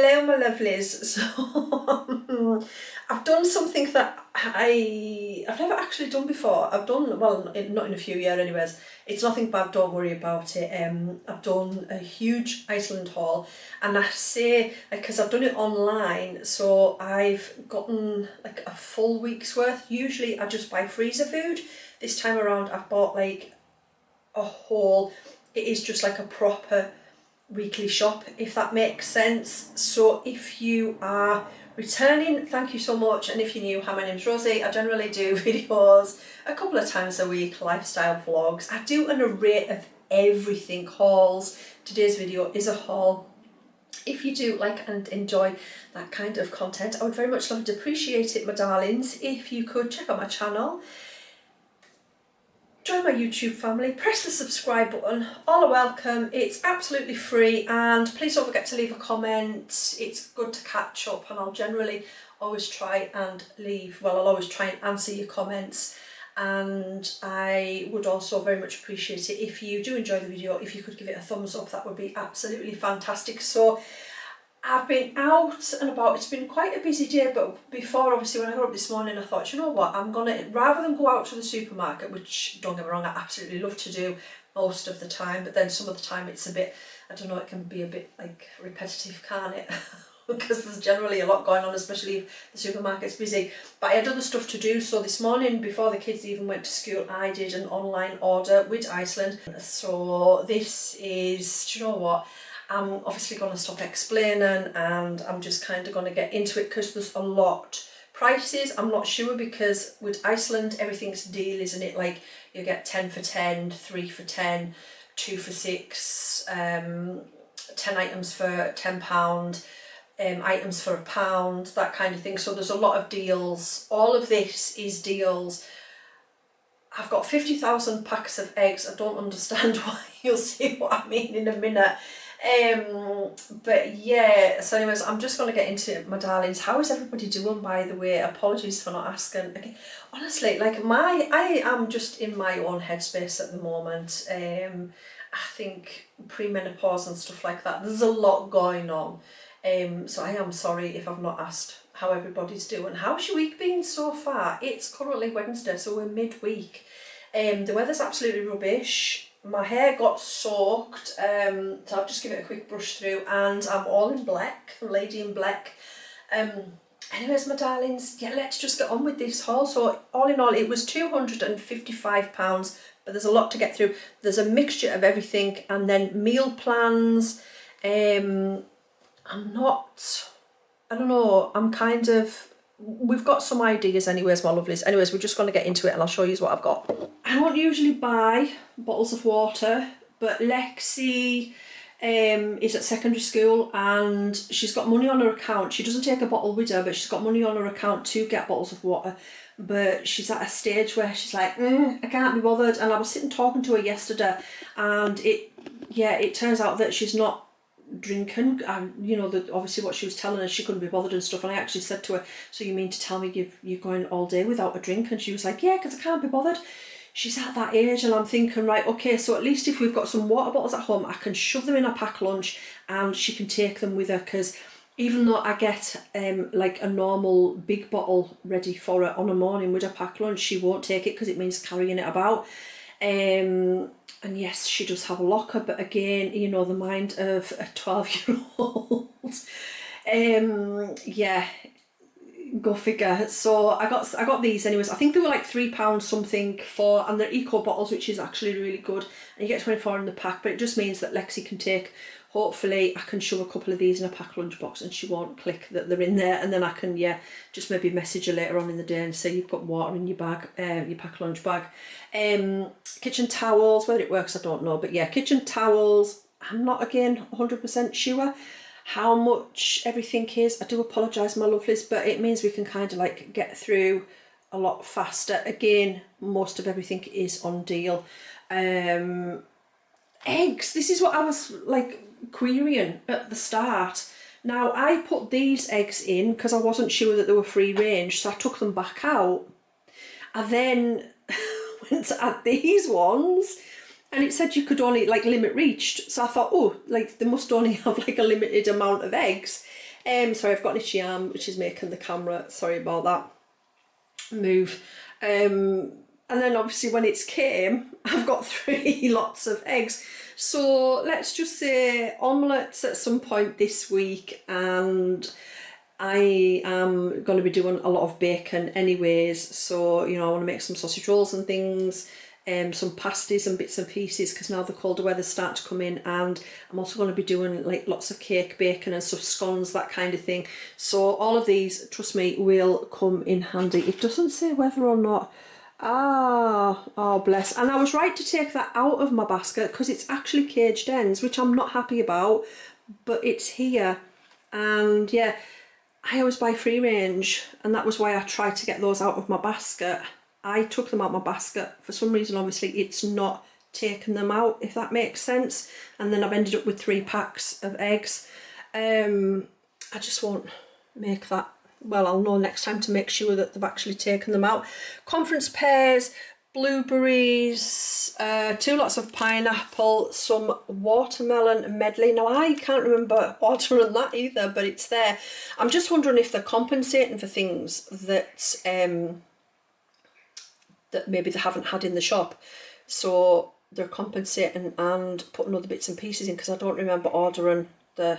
Hello my lovelies. So I've done something that I've never actually done before. I've done, well, not in a few years anyways. It's nothing bad, don't worry about it. I've done a huge Iceland haul, and I say, because I've done it online, so I've gotten like a full week's worth. Usually I just buy freezer food. This time around I've bought like a whole, it is just like a proper weekly shop, if that makes sense. So if you are returning, thank you so much, and if you're new, hi, my name's Rosie. I generally do videos a couple of times a week, lifestyle vlogs. I do an array of everything, hauls. Today's video is a haul. If you do like and enjoy that kind of content, I would very much love to appreciate it, my darlings, if you could check out my channel, join my YouTube family, press the subscribe button, all are welcome, it's absolutely free, and please don't forget to leave a comment. It's good to catch up, and I'll generally always try and I'll always try and answer your comments, and I would also very much appreciate it if you do enjoy the video, if you could give it a thumbs up. That would be absolutely fantastic. So I've been out and about. It's been quite a busy day, but before, obviously, when I got up this morning, I thought, you know what, I'm gonna, rather than go out to the supermarket, which, don't get me wrong, I absolutely love to do most of the time, but then some of the time it's a bit, I don't know, it can be a bit like repetitive, can't it? Because there's generally a lot going on, especially if the supermarket's busy. But I had other stuff to do, so this morning, before the kids even went to school, I did an online order with Iceland. So this is, do you know what, I'm obviously going to stop explaining, and I'm just kind of going to get into it because there's a lot. Prices, I'm not sure, because with Iceland everything's deal, isn't it? Like you get 10 for 10, 3 for 10, 2 for 6, 10 items for £10, items for £1, that kind of thing. So there's a lot of deals. All of this is deals. I've got 50,000 packs of eggs. I don't understand why. You'll see what I mean in a minute. But yeah, so anyways, I'm just going to get into it, my darlings. How is everybody doing, by the way? Apologies for not asking. Okay. Honestly, like I am just in my own headspace at the moment. I think pre-menopause and stuff like that, there's a lot going on. So I am sorry if I've not asked how everybody's doing. How's your week been so far? It's currently Wednesday, so we're midweek. The weather's absolutely rubbish. My hair got soaked, so I'll just give it a quick brush through, and I'm all in black, lady in black. Anyways, my darlings, yeah, let's just get on with this haul. So all in all, it was £255, but there's a lot to get through. There's a mixture of everything, and then meal plans. I don't know, we've got some ideas anyways, my lovelies. Anyways, we're just going to get into it, and I'll show you what I've got. I don't usually buy bottles of water, but Lexi is at secondary school, and she's got money on her account. She doesn't take a bottle with her, but she's got money on her account to get bottles of water. But she's at a stage where she's like, I can't be bothered. And I was sitting talking to her yesterday, and it turns out that she's not drinking, and you know, that obviously what she was telling us, she couldn't be bothered and stuff. And I actually said to her, so you mean to tell me you're going all day without a drink? And she was like, yeah, because I can't be bothered. She's at that age, and I'm thinking, right, okay, so at least if we've got some water bottles at home, I can shove them in a packed lunch, and she can take them with her. Because even though I get like a normal big bottle ready for her on a morning with a packed lunch, she won't take it because it means carrying it about. And yes, she does have a locker, but again, you know, the mind of a 12-year-old. Yeah, go figure. So I got these anyways. I think they were like £3 something and they're eco bottles, which is actually really good. And you get 24 in the pack, but it just means that Lexi can take, hopefully I can shove a couple of these in a packed lunchbox and she won't click that they're in there, and then I can, yeah, just maybe message her later on in the day and say you've got water in your bag, your packed lunch bag. Kitchen towels, whether it works I don't know, but yeah, kitchen towels. I'm not again 100% sure how much everything is. I do apologise, my lovelies, but it means we can kind of like get through a lot faster. Again, most of everything is on deal. Eggs, this is what I was like querying at the start. Now I put these eggs in because I wasn't sure that they were free range, so I took them back out. I then went to add these ones, and it said you could only like limit reached, so I thought, oh, like they must only have like a limited amount of eggs. Sorry, I've got an itchy arm which is making the camera, sorry about that, move. And then obviously when it's came, I've got 3 lots of eggs. So let's just say omelettes at some point this week, and I am going to be doing a lot of bacon anyways. So, you know, I want to make some sausage rolls and things, some pasties and bits and pieces, because now the colder weather's start to come in, and I'm also going to be doing like lots of cake, bacon and stuff, scones, that kind of thing. So all of these, trust me, will come in handy. It doesn't say whether or not. Oh bless. And I was right to take that out of my basket because it's actually caged hens, which I'm not happy about, but it's here. And yeah, I always buy free range, and that was why I tried to get those out of my basket. I took them out of my basket. For some reason, obviously, it's not taken them out, if that makes sense. And then I've ended up with 3 packs of eggs. I just won't make that. Well, I'll know next time to make sure that they've actually taken them out. Conference pears, blueberries, 2 lots of pineapple, some watermelon medley. Now, I can't remember ordering that either, but it's there. I'm just wondering if they're compensating for things that that maybe they haven't had in the shop. So they're compensating and putting other bits and pieces in, because I don't remember ordering the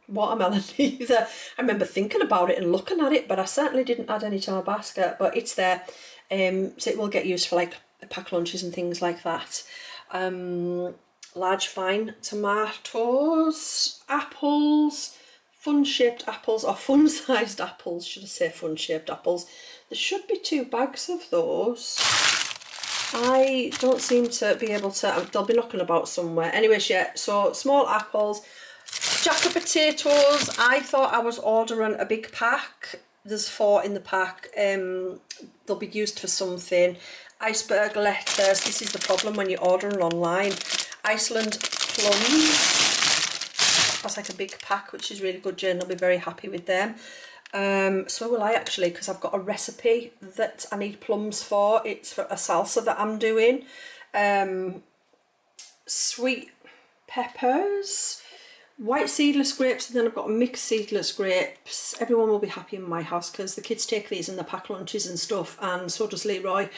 watermelon either. I remember thinking about it and looking at it, but I certainly didn't add any to my basket, but it's there. So it will get used for like pack lunches and things like that. Large fine tomatoes, apples, fun-shaped apples, or fun-sized apples, should I say fun-shaped apples. There should be 2 bags of those. I don't seem to be able to, they'll be knocking about somewhere. Anyways, yeah, so small apples. Jacket potatoes, I thought I was ordering a big pack. There's 4 in the pack. They'll be used for something. Iceberg lettuce, this is the problem when you're ordering online. Iceland plums, that's like a big pack, which is really good. Jane will be very happy with them. So will I actually, because I've got a recipe that I need plums for. It's for a salsa that I'm doing. Sweet peppers, white seedless grapes, and then I've got mixed seedless grapes. Everyone will be happy in my house because the kids take these in their pack lunches and stuff, and so does Leroy.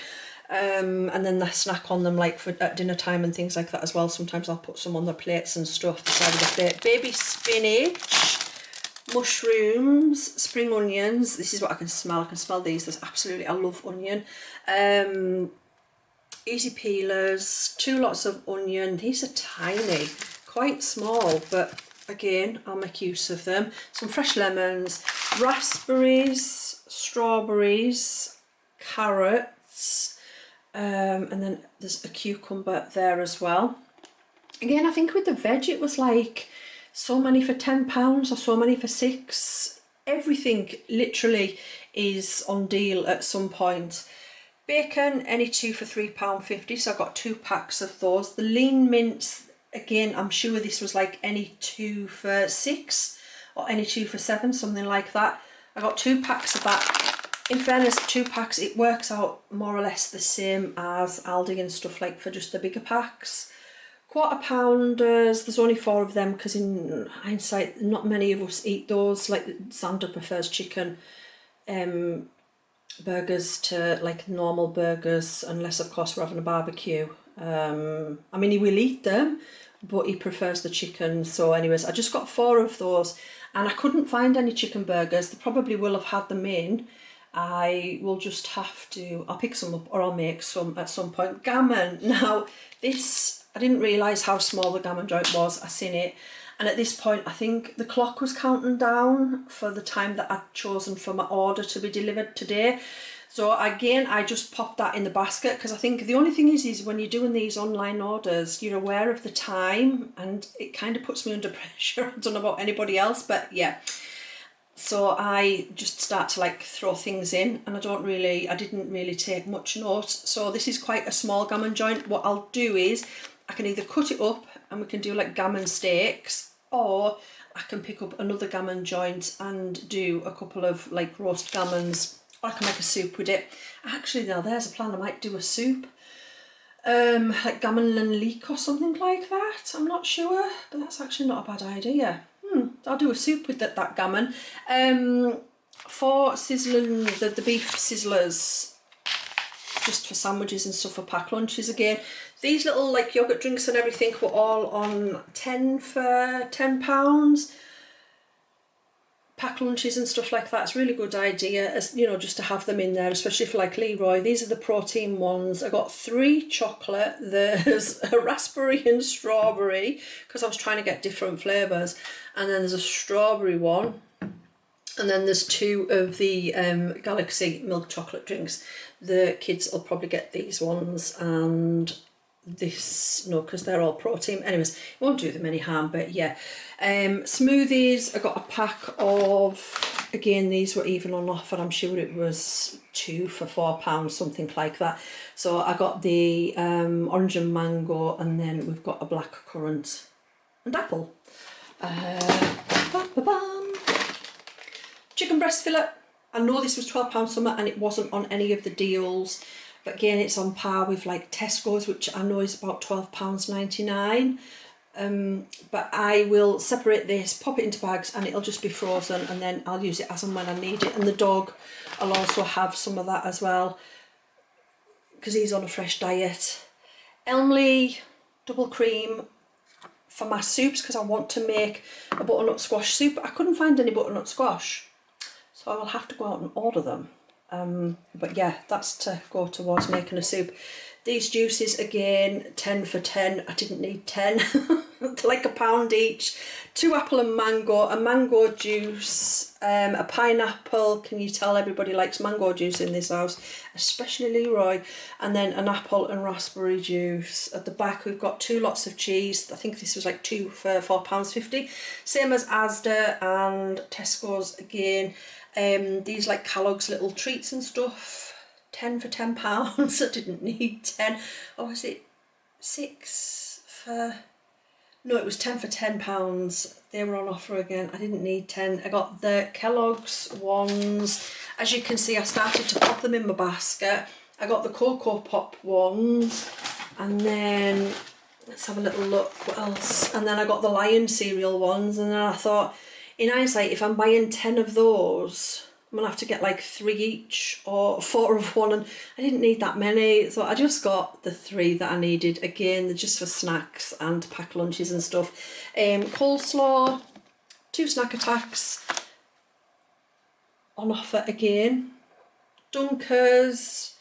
And then they snack on them like for at dinner time and things like that as well. Sometimes I'll put some on their plates and stuff, the side of the plate. Baby spinach, mushrooms, spring onions. This is what I can smell. I can smell these. There's absolutely, I love onion. Easy peelers, 2 lots of onion. These are tiny, quite small, but again, I'll make use of them. Some fresh lemons, raspberries, strawberries, carrots, and then there's a cucumber there as well. Again, I think with the veg it was like so many for £10 or so many for £6. Everything literally is on deal at some point. Bacon, any 2 for £3.50, so I got 2 packs of those. The lean mince, again, I'm sure this was like any 2 for £6 or any 2 for £7, something like that. I got 2 packs of that. In fairness, 2 packs, it works out more or less the same as Aldi and stuff, like for just the bigger packs. Quarter pounders, there's only 4 of them because in hindsight, not many of us eat those. Like Xander prefers chicken burgers to like normal burgers, unless of course we're having a barbecue. I mean, he will eat them, but he prefers the chicken. So anyways, I just got 4 of those, and I couldn't find any chicken burgers. They probably will have had them in. I will just have to, I'll pick some up or I'll make some at some point. Gammon, now this, I didn't realise how small the gammon joint was. I seen it, and at this point I think the clock was counting down for the time that I'd chosen for my order to be delivered today. So again, I just popped that in the basket, because I think the only thing is when you're doing these online orders, you're aware of the time, and it kind of puts me under pressure. I don't know about anybody else, but yeah. So I just start to like throw things in, and I didn't really take much note. So this is quite a small gammon joint. What I'll do is I can either cut it up and we can do like gammon steaks, or I can pick up another gammon joint and do a couple of like roast gammons, or I can make a soup with it. Actually, now there's a plan. I might do a soup, like gammon and leek or something like that. I'm not sure, but that's actually not a bad idea. I'll do a soup with that gammon. For sizzling the beef sizzlers, just for sandwiches and stuff, for pack lunches again. These little like yogurt drinks and everything were all on 10 for £10. Pack lunches and stuff like that. It's a really good idea, as you know, just to have them in there, especially for like Leroy. These are the protein ones. I got 3 chocolate. There's a raspberry and strawberry, because I was trying to get different flavours, and then there's a strawberry one, and then there's 2 of the Galaxy milk chocolate drinks. The kids will probably get these ones, and this, no, because they're all protein. Anyways, it won't do them any harm, but yeah. Smoothies, I got a pack of, again, these were even on offer. I'm sure it was 2 for £4, something like that. So I got the orange and mango, and then we've got a black currant and apple. Chicken breast fillet. I know this was £12 something, and it wasn't on any of the deals. But again, it's on par with like Tesco's, which I know is about £12.99. But I will separate this, pop it into bags, and it'll just be frozen, and then I'll use it as and when I need it. And the dog, I'll also have some of that as well, because he's on a fresh diet. Elmley double cream for my soups, because I want to make a butternut squash soup. I couldn't find any butternut squash, so I will have to go out and order them. But yeah, that's to go towards making a soup. These juices again, 10 for 10. I didn't need 10, like £1 each. 2 apple and mango, a mango juice, a pineapple. Can you tell everybody likes mango juice in this house, especially Leroy? And then an apple and raspberry juice. At the back we've got 2 lots of cheese. I think this was like 2 for £4.50. Same as Asda and Tesco's again. These like Kellogg's little treats and stuff. 10 for £10. I didn't need 10. Or was it 6 for... No, it was 10 for £10. They were on offer again. I didn't need 10. I got the Kellogg's ones. As you can see, I started to pop them in my basket. I got the Cocoa Pop ones. And then, let's have a little look, what else? And then I got the Lion cereal ones. And then I thought, in hindsight, if I'm buying 10 of those, I'm gonna have to get like 3 each or 4 of one, and I didn't need that many, so I just got the 3 that I needed. Again, they're just for snacks and pack lunches and stuff. Coleslaw, 2 snack attacks on offer again. Dunkers,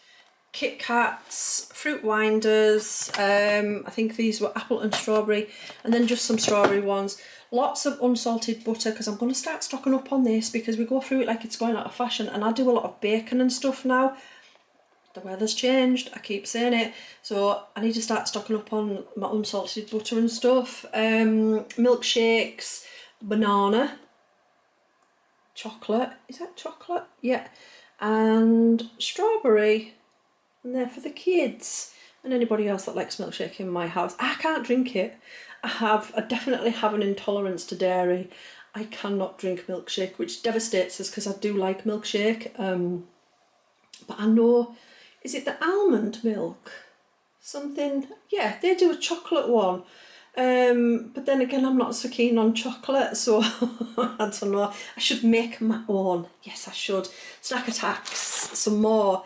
Kit Kats, fruit winders. I think these were apple and strawberry, and then just some strawberry ones. Lots of unsalted butter, because I'm going to start stocking up on this, because we go through it like it's going out of fashion, and I do a lot of bacon and stuff now. The weather's changed, I keep saying it, so I need to start stocking up on my unsalted butter and stuff. Milkshakes, banana, chocolate, is that chocolate? Yeah, and strawberry, and they're for the kids and anybody else that likes milkshake in my house. I can't drink it. I definitely have an intolerance to dairy. I cannot drink milkshake, which devastates us, because I do like milkshake. But I know, is it the almond milk? Something, yeah, they do a chocolate one. But then again, I'm not so keen on chocolate, so I don't know. I should make my own. Yes, I should. Snack attacks, some more.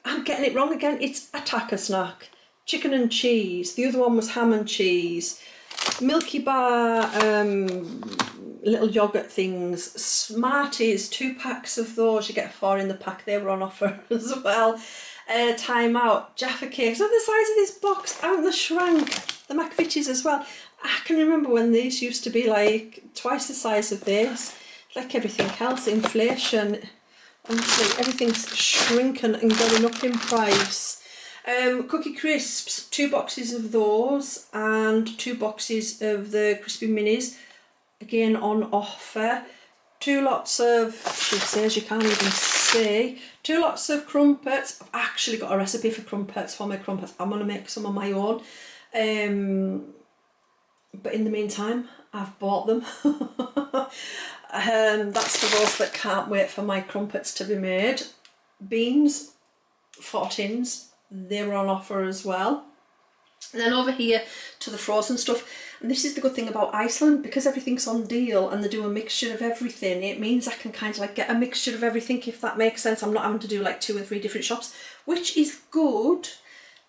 I'm getting it wrong again. It's attacker snack. Chicken and cheese. The other one was ham and cheese. Milky Bar, little yogurt things. Smarties, 2 packs of those. You get 4 in the pack. They were on offer as well. Time Out, Jaffa cakes. Look at the size of this box. And the shrank. The McVitie's as well. I can remember when these used to be like twice the size of this. Like everything else, inflation. Honestly, everything's shrinking and going up in price. Cookie Crisps, 2 boxes of those, and 2 boxes of the Crispy Minis, again on offer. 2 lots of, she says you can't even see, 2 lots of crumpets. I've actually got a recipe for crumpets, homemade crumpets. I'm going to make some of my own. But in the meantime, I've bought them. That's for those that can't wait for my crumpets to be made. Beans, 4 tins. They were on offer as well. And then over here to the frozen stuff. And this is the good thing about Iceland, because everything's on deal and they do a mixture of everything, it means I can kind of like get a mixture of everything, if that makes sense. I'm not having to do like 2 or 3 different shops, which is good,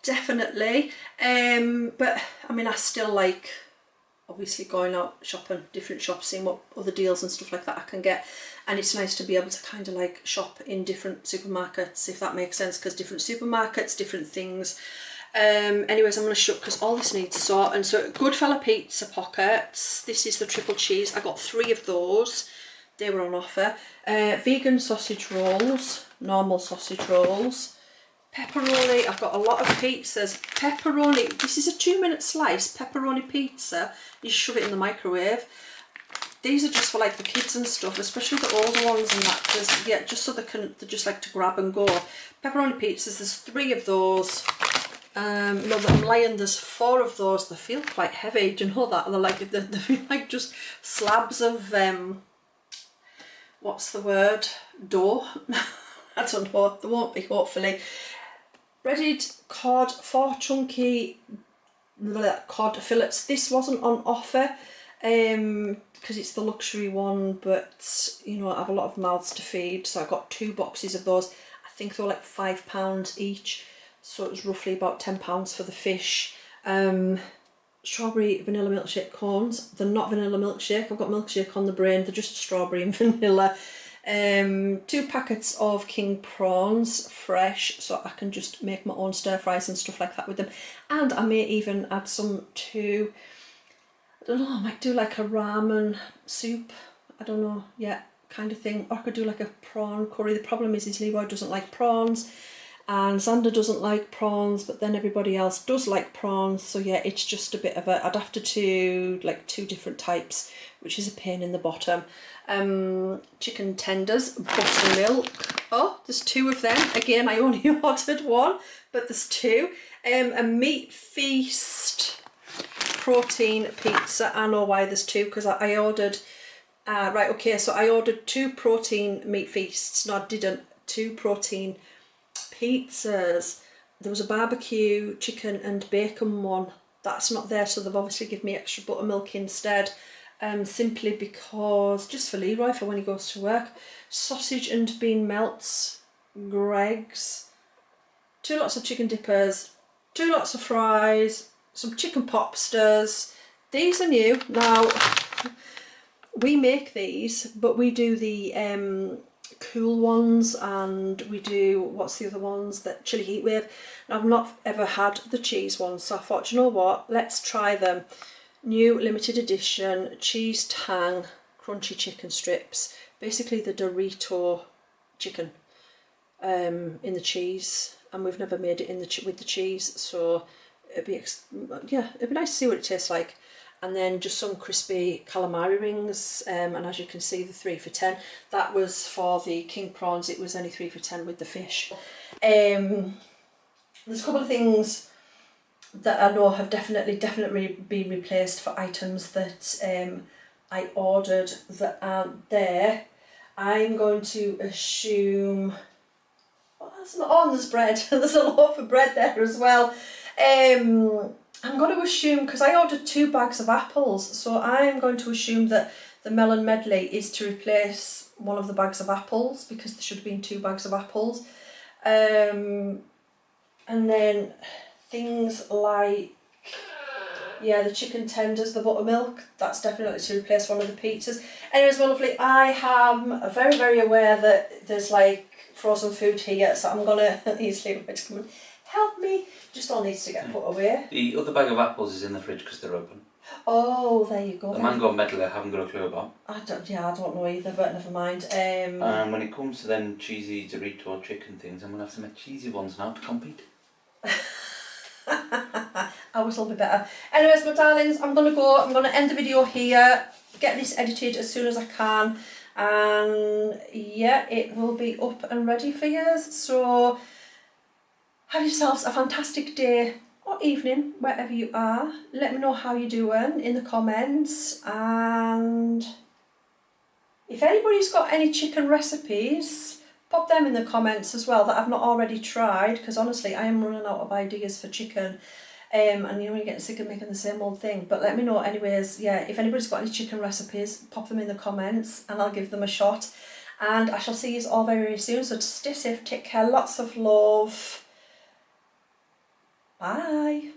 definitely. But I mean, I still like obviously going out shopping, different shops, seeing what other deals and stuff like that I can get. And it's nice to be able to kind of like shop in different supermarkets, if that makes sense, because different supermarkets, different things. Anyways, I'm going to shut because all this needs sorting. So Goodfella pizza pockets, this is the triple cheese. I got 3 of those, they were on offer. Vegan sausage rolls, normal sausage rolls, pepperoni. I've got a lot of pizzas. Pepperoni, this is a 2-minute slice pepperoni pizza. You shove it in the microwave. These are just for like the kids and stuff, especially the older ones and that, because yeah, just so they just like to grab and go. Pepperoni pizzas, there's 3 of those. No, that I'm lying, there's 4 of those. They feel quite heavy, do you know that? They're like, they feel like just slabs of what's the word, dough. I don't know, they won't be, hopefully. Breaded cod, 4 chunky cod fillets. This wasn't on offer because it's the luxury one, but you know, I have a lot of mouths to feed, so I got 2 boxes of those. I think they were like £5 each. So it was roughly about £10 for the fish. Strawberry vanilla milkshake cones. They're not vanilla milkshake. I've got milkshake on the brain. They're just strawberry and vanilla. 2 packets of king prawns, fresh, so I can just make my own stir fries and stuff like that with them. And I may even add some to, I don't know, I might do like a ramen soup. I don't know, yeah, kind of thing. Or I could do like a prawn curry. The problem is Leroy doesn't like prawns. And Xander doesn't like prawns, but then everybody else does like prawns. So yeah, it's just a bit of a, I'd have to do like 2 different types, which is a pain in the bottom. Chicken tenders, buttermilk. Oh, there's 2 of them. Again, I only ordered 1, but there's 2. A meat feast protein pizza. I know why there's 2, because I ordered, right, okay, so I ordered 2 protein meat feasts. No, I didn't. 2 protein pizzas. There was a barbecue chicken and bacon one. That's not there, so they've obviously given me extra buttermilk instead, simply because, just for Leroy, for when he goes to work. Sausage and bean melts, Greg's, 2 lots of chicken dippers, 2 lots of fries, some chicken popsters. These are new. Now, we make these, but we do the cool ones, and we do, what's the other ones, that chili heat wave. Now, I've not ever had the cheese ones, so I thought, you know what, let's try them. New limited edition cheese tang crunchy chicken strips, basically the Dorito chicken in the cheese, and we've never made it in the with the cheese, so it'd be nice to see what it tastes like. And then just some crispy calamari rings, and as you can see, the 3 for £10. That was for the king prawns. It was only 3 for £10 with the fish. There's a couple of things that I know have definitely been replaced for items that I ordered that aren't there. I'm going to assume, oh, that's not on, there's bread. There's a loaf of bread there as well. I'm going to assume, because I ordered 2 bags of apples, so I'm going to assume that the melon medley is to replace one of the bags of apples, because there should have been 2 bags of apples. And then things like, yeah, the chicken tenders, the buttermilk, that's definitely to replace one of the pizzas. Anyways, my lovely, I am very, very aware that there's like frozen food here, so I'm going to easily come and help me. Just all needs to get put away. The other bag of apples is in the fridge because they're open. Oh, there you go. The mango medley I haven't got a clue about. I don't know either, but never mind. And when it comes to then cheesy Dorito chicken things, I'm going to have to make cheesy ones now to compete. Ours will be better. Anyways, my darlings, I'm going to go. I'm going to end the video here, get this edited as soon as I can, and yeah, it will be up and ready for you. So have yourselves a fantastic day or evening, wherever you are. Let me know how you're doing in the comments, and if anybody's got any chicken recipes, pop them in the comments as well that I've not already tried, because honestly I am running out of ideas for chicken. And you know, when you're getting sick of making the same old thing. But let me know anyways, yeah, if anybody's got any chicken recipes, pop them in the comments and I'll give them a shot. And I shall see you all very, very soon. So stay safe, take care, lots of love. Bye.